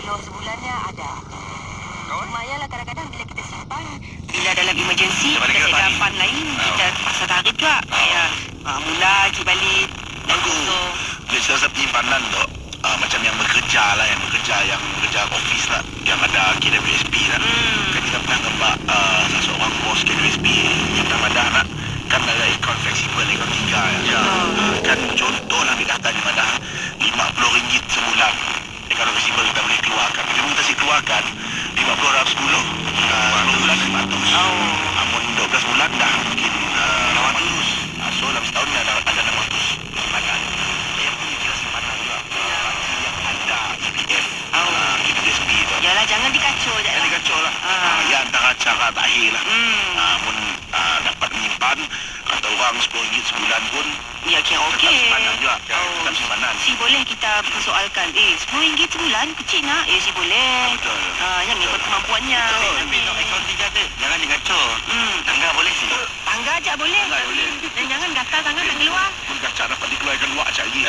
$10 sebulannya ada. Kawan? Lumayanlah kadang-kadang bila kita simpan. Bila dalam emergency, Macam mana kita kita sedia tadi? fund lain, kita pasal target juga. Ya, mula haji balik. Bagus. Dia cerita penyimpanan tu, macam yang bekerja lah, yang bekerja office lah, yang ada KWSP lah. Kan kita pernah nampak seseorang bos KWSP yang nama nak kan ada akaun fleksibel, akaun 3 ya. Kan contoh lah ambil kata di mana RM50 sebulan akaun fleksibel kita boleh keluarkan. Bila kita si keluarkan 50 dalam 10 bulan 500. Amun 12 bulan dah mungkin 600. So dalam setahun ada 600 simpanan. Yang punya kira simpanan juga. Bagi yang ada EPF, KWSP tu. Yalah, jangan dikacau je Yang lah. dikacau lah. Yang antara cara terakhir lah. Mun dapat menyimpan, kata orang RM10 sebulan pun Ya, kira tetap okey. simpanan juga. Tetap simpanan. Si boleh kita persoalkan. RM10 sebulan kecil nak? Si boleh. Betul. Yang mengikut kemampuannya. Tapi nak akaun 3 tu, jangan dikacau. Tangga boleh sih. Tangga aja boleh. Tangga boleh. Dan jangan gatal tangan nak keluar. Mun kacak dapat dikeluarkan luar cak lagi.